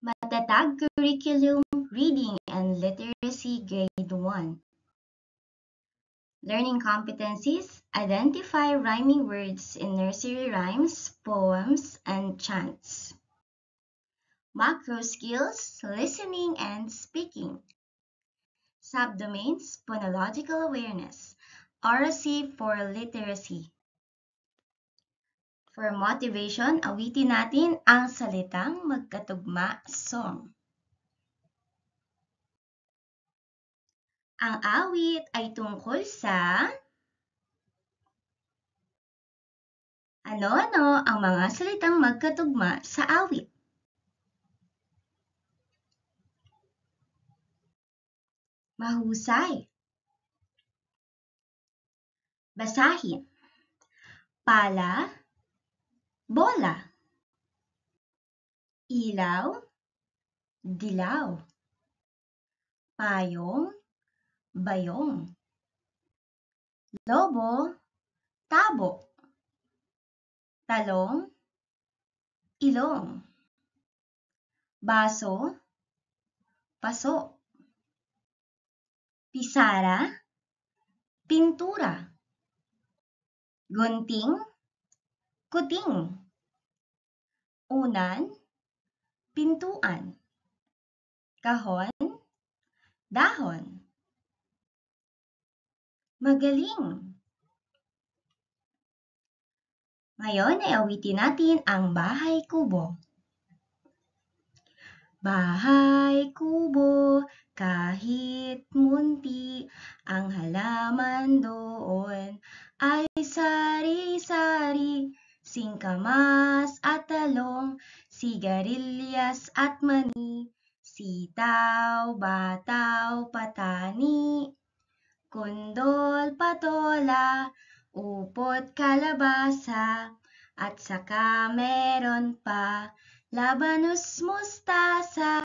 Matatag Curriculum Reading and Literacy Grade 1. Learning competencies: identify rhyming words in nursery rhymes, poems, and chants. Macro skills: listening and speaking. Subdomains: phonological awareness, oracy for literacy. For motivation, awitin natin ang salitang magkatugma song. Ang awit ay tungkol sa ano-ano ang mga salitang magkatugma sa awit. Mahusay. Basahin. Pala, bola. Ilaw, dilaw. Payong, bayong. Lobo, tabo. Talong, ilong. Baso, paso. Pisara, pintura. Gunting, kuting. Unan, pintuan. Kahon, dahon. Magaling! Ngayon ay awitin natin ang bahay kubo. Bahay kubo, kahit munti, ang halaman doon ay sari-sari, singkamas at talong, sigarilyas at mani, sitaw, bataw, patani, kundol, patola, upot, kalabasa, at saka meron pa labanos, mustasa,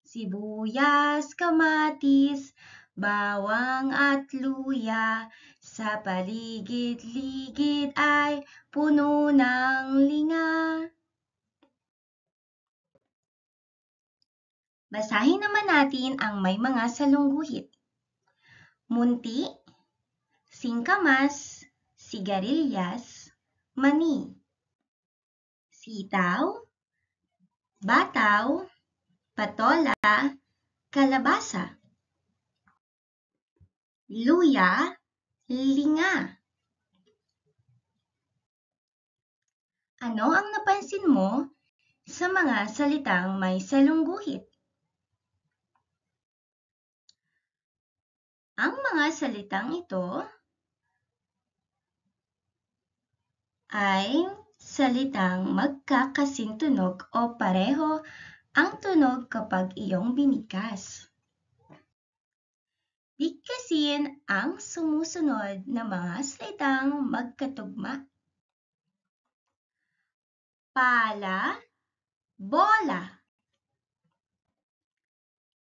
sibuyas, kamatis, bawang at luya. Sa paligid-ligid ay puno ng linga. Basahin naman natin ang may mga salungguhit. Munti, singkamas, sigarilyas, mani. Sitaw, bataw, patola, kalabasa. Luya, linga. Ano ang napansin mo sa mga salitang may salungguhit? Ang mga salitang ito ay salitang magkakasintunog o pareho ang tunog kapag iyong binikas. Bigkasin ang sumusunod na mga salitang magkatugma. Pala, bola.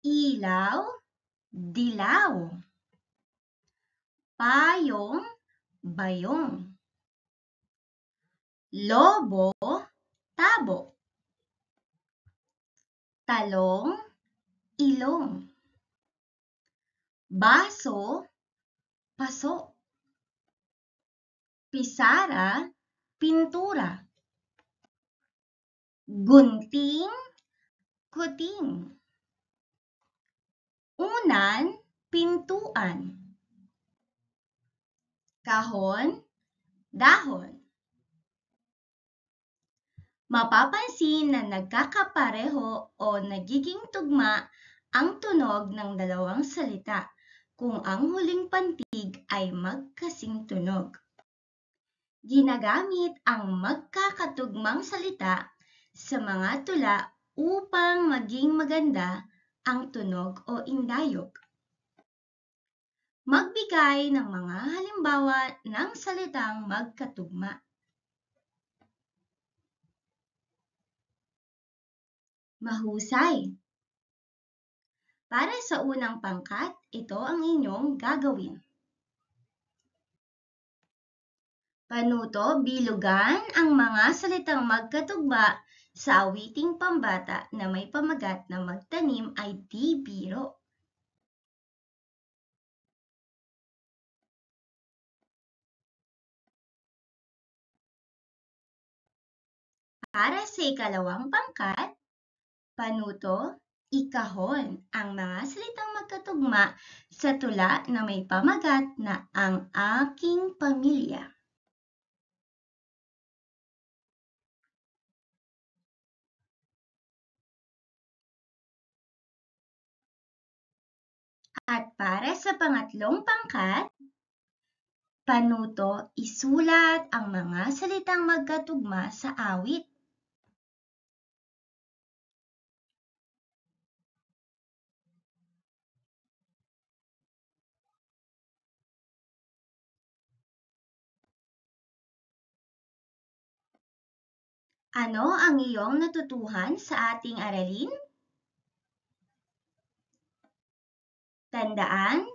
Ilaw, dilaw. Payong, bayong. Lobo, tabo. Talong, ilong. Baso, paso. Pisara, pintura. Gunting, kuting. Unan, pintuan. Kahon, dahon. Mapapansin na nagkakapareho o nagiging tugma ang tunog ng dalawang salita kung ang huling pantig ay magkasing tunog. Ginagamit ang magkakatugmang salita sa mga tula upang maging maganda ang tunog o indayog. Magbigay ng mga halimbawa ng salitang magkatugma. Mahusay! Para sa unang pangkat, ito ang inyong gagawin. Panuto, bilugan ang mga salitang magkatugma sa awiting pambata na may pamagat na magtanim ay di biro. Para sa ikalawang pangkat, panuto, ikahon ang mga salitang magkatugma sa tula na may pamagat na ang aking pamilya. At para sa pangatlong pangkat, panuto, isulat ang mga salitang magkatugma sa awit. Ano ang iyong natutuhan sa ating aralin? Tandaan,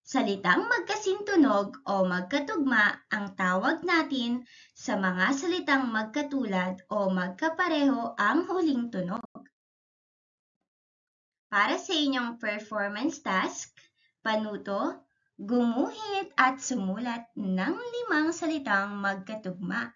salitang magkasintunog o magkatugma ang tawag natin sa mga salitang magkatulad o magkapareho ang huling tunog. Para sa inyong performance task, panuto, gumuhit at sumulat ng 5 salitang magkatugma.